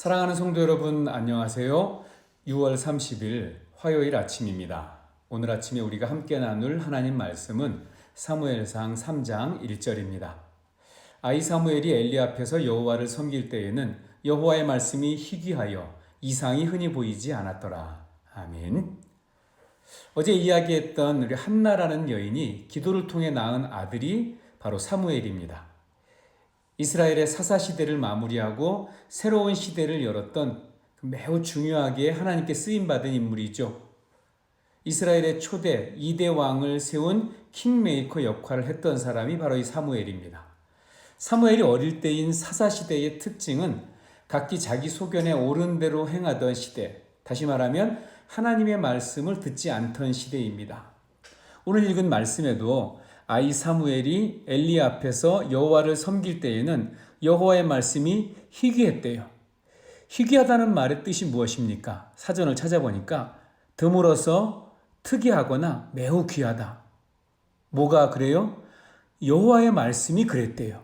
사랑하는 성도 여러분, 안녕하세요. 6월 30일 화요일 아침입니다. 오늘 아침에 우리가 함께 나눌 하나님 말씀은 사무엘상 3장 1절입니다. 아이 사무엘이 엘리 앞에서 여호와를 섬길 때에는 여호와의 말씀이 희귀하여 이상이 흔히 보이지 않았더라. 아멘. 어제 이야기했던 우리 한나라는 여인이 기도를 통해 낳은 아들이 바로 사무엘입니다. 이스라엘의 사사시대를 마무리하고 새로운 시대를 열었던 매우 중요하게 하나님께 쓰임받은 인물이죠. 이스라엘의 초대 2대 왕을 세운 킹메이커 역할을 했던 사람이 바로 이 사무엘입니다. 사무엘이 어릴 때인 사사시대의 특징은 각기 자기 소견에 옳은 대로 행하던 시대, 다시 말하면 하나님의 말씀을 듣지 않던 시대입니다. 오늘 읽은 말씀에도 아이 사무엘이 엘리 앞에서 여호와를 섬길 때에는 여호와의 말씀이 희귀했대요. 희귀하다는 말의 뜻이 무엇입니까? 사전을 찾아보니까 드물어서 특이하거나 매우 귀하다. 뭐가 그래요? 여호와의 말씀이 그랬대요.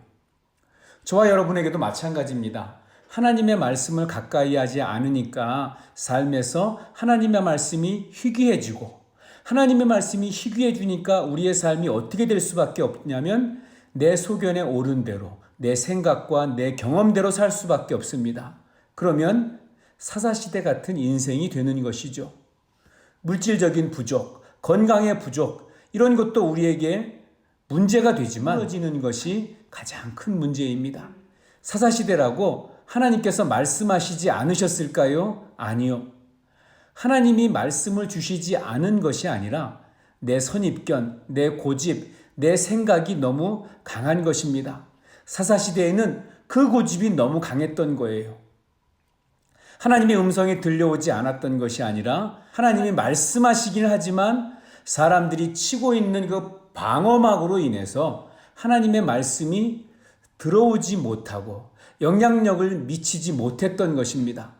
저와 여러분에게도 마찬가지입니다. 하나님의 말씀을 가까이 하지 않으니까 삶에서 하나님의 말씀이 희귀해지고, 하나님의 말씀이 희귀해지니까 우리의 삶이 어떻게 될 수밖에 없냐면 내 소견에 옳은 대로, 내 생각과 내 경험대로 살 수밖에 없습니다. 그러면 사사시대 같은 인생이 되는 것이죠. 물질적인 부족, 건강의 부족, 이런 것도 우리에게 문제가 되지만 무너지는 것이 가장 큰 문제입니다. 사사시대라고 하나님께서 말씀하시지 않으셨을까요? 아니요. 하나님이 말씀을 주시지 않은 것이 아니라 내 선입견, 내 고집, 내 생각이 너무 강한 것입니다. 사사시대에는 그 고집이 너무 강했던 거예요. 하나님의 음성이 들려오지 않았던 것이 아니라 하나님이 말씀하시긴 하지만 사람들이 치고 있는 그 방어막으로 인해서 하나님의 말씀이 들어오지 못하고 영향력을 미치지 못했던 것입니다.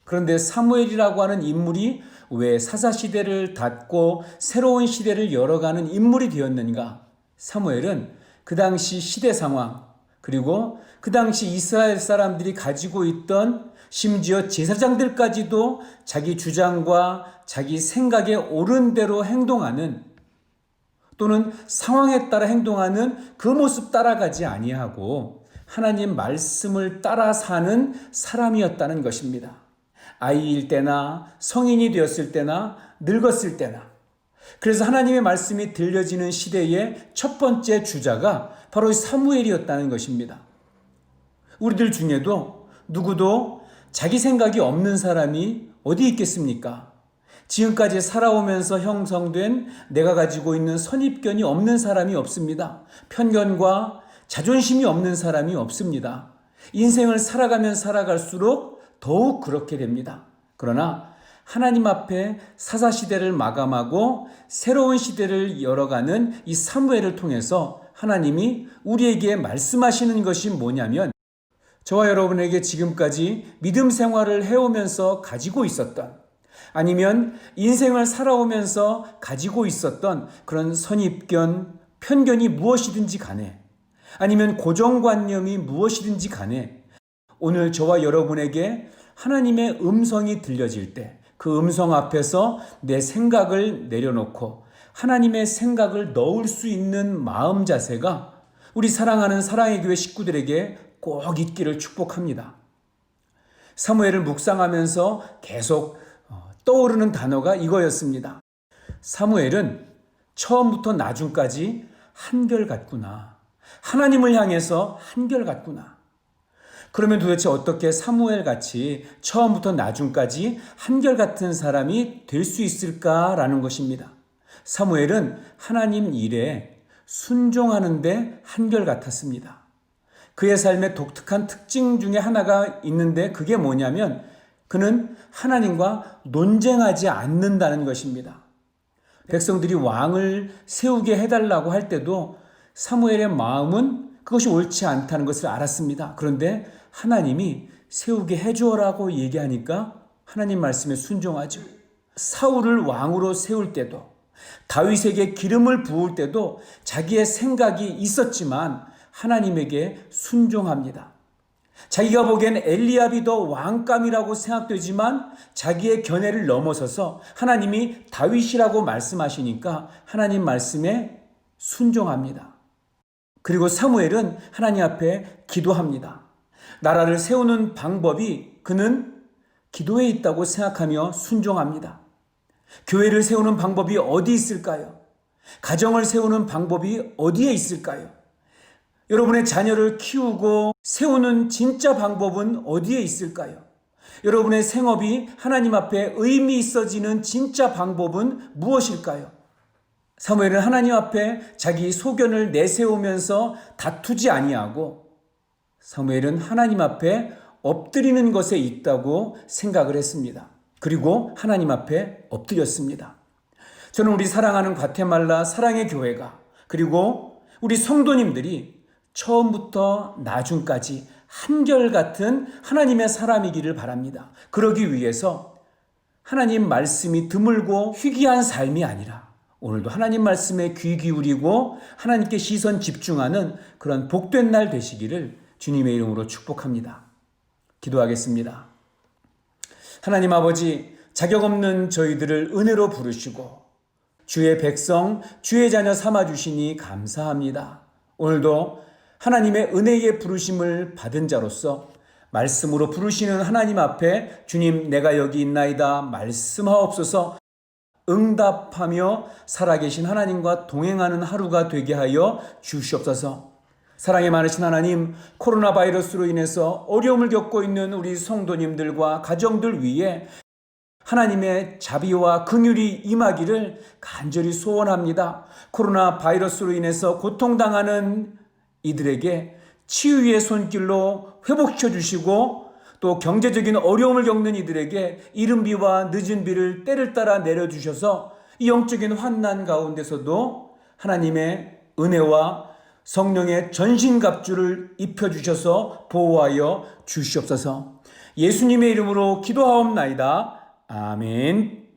그런데 사무엘이라고 하는 인물이 왜 사사시대를 닫고 새로운 시대를 열어가는 인물이 되었는가? 사무엘은 그 당시 시대 상황, 그리고 그 당시 이스라엘 사람들이 가지고 있던 심지어 제사장들까지도 자기 주장과 자기 생각에 옳은 대로 행동하는, 또는 상황에 따라 행동하는 그 모습 따라가지 아니하고 하나님 말씀을 따라 사는 사람이었다는 것입니다. 아이일 때나 성인이 되었을 때나 늙었을 때나. 그래서 하나님의 말씀이 들려지는 시대의 첫 번째 주자가 바로 사무엘이었다는 것입니다. 우리들 중에도 누구도 자기 생각이 없는 사람이 어디 있겠습니까? 지금까지 살아오면서 형성된 내가 가지고 있는 선입견이 없는 사람이 없습니다. 편견과 자존심이 없는 사람이 없습니다. 인생을 살아가면 살아갈수록 더욱 그렇게 됩니다. 그러나 하나님 앞에 사사시대를 마감하고 새로운 시대를 열어가는 이 사무엘을 통해서 하나님이 우리에게 말씀하시는 것이 뭐냐면, 저와 여러분에게 지금까지 믿음 생활을 해오면서 가지고 있었던, 아니면 인생을 살아오면서 가지고 있었던 그런 선입견, 편견이 무엇이든지 간에, 아니면 고정관념이 무엇이든지 간에 오늘 저와 여러분에게 하나님의 음성이 들려질 때 그 음성 앞에서 내 생각을 내려놓고 하나님의 생각을 넣을 수 있는 마음 자세가 우리 사랑하는 사랑의 교회 식구들에게 꼭 있기를 축복합니다. 사무엘을 묵상하면서 계속 떠오르는 단어가 이거였습니다. 사무엘은 처음부터 나중까지 한결같구나. 하나님을 향해서 한결같구나. 그러면 도대체 어떻게 사무엘같이 처음부터 나중까지 한결같은 사람이 될 수 있을까라는 것입니다. 사무엘은 하나님 일에 순종하는데 한결같았습니다. 그의 삶의 독특한 특징 중에 하나가 있는데 그게 뭐냐면 그는 하나님과 논쟁하지 않는다는 것입니다. 백성들이 왕을 세우게 해달라고 할 때도 사무엘의 마음은 그것이 옳지 않다는 것을 알았습니다. 그런데 하나님이 세우게 해주어라고 얘기하니까 하나님 말씀에 순종하죠. 사울을 왕으로 세울 때도, 다윗에게 기름을 부을 때도 자기의 생각이 있었지만 하나님에게 순종합니다. 자기가 보기엔 엘리압이 더 왕감이라고 생각되지만 자기의 견해를 넘어서서 하나님이 다윗이라고 말씀하시니까 하나님 말씀에 순종합니다. 그리고 사무엘은 하나님 앞에 기도합니다. 나라를 세우는 방법이 그는 기도에 있다고 생각하며 순종합니다. 교회를 세우는 방법이 어디 있을까요? 가정을 세우는 방법이 어디에 있을까요? 여러분의 자녀를 키우고 세우는 진짜 방법은 어디에 있을까요? 여러분의 생업이 하나님 앞에 의미 있어지는 진짜 방법은 무엇일까요? 사무엘은 하나님 앞에 자기 소견을 내세우면서 다투지 아니하고 사무엘은 하나님 앞에 엎드리는 것에 있다고 생각을 했습니다. 그리고 하나님 앞에 엎드렸습니다. 저는 우리 사랑하는 과테말라 사랑의 교회가 그리고 우리 성도님들이 처음부터 나중까지 한결같은 하나님의 사람이기를 바랍니다. 그러기 위해서 하나님 말씀이 드물고 희귀한 삶이 아니라 오늘도 하나님 말씀에 귀 기울이고 하나님께 시선 집중하는 그런 복된 날 되시기를 주님의 이름으로 축복합니다. 기도하겠습니다. 하나님 아버지, 자격 없는 저희들을 은혜로 부르시고 주의 백성, 주의 자녀 삼아주시니 감사합니다. 오늘도 하나님의 은혜의 부르심을 받은 자로서 말씀으로 부르시는 하나님 앞에 주님 내가 여기 있나이다 말씀하옵소서 응답하며 살아계신 하나님과 동행하는 하루가 되게 하여 주시옵소서. 사랑이 많으신 하나님, 코로나 바이러스로 인해서 어려움을 겪고 있는 우리 성도님들과 가정들 위에 하나님의 자비와 긍휼이 임하기를 간절히 소원합니다. 코로나 바이러스로 인해서 고통당하는 이들에게 치유의 손길로 회복시켜 주시고 또 경제적인 어려움을 겪는 이들에게 이른 비와 늦은 비를 때를 따라 내려주셔서 이 영적인 환난 가운데서도 하나님의 은혜와 성령의 전신갑주를 입혀주셔서 보호하여 주시옵소서. 예수님의 이름으로 기도하옵나이다. 아멘.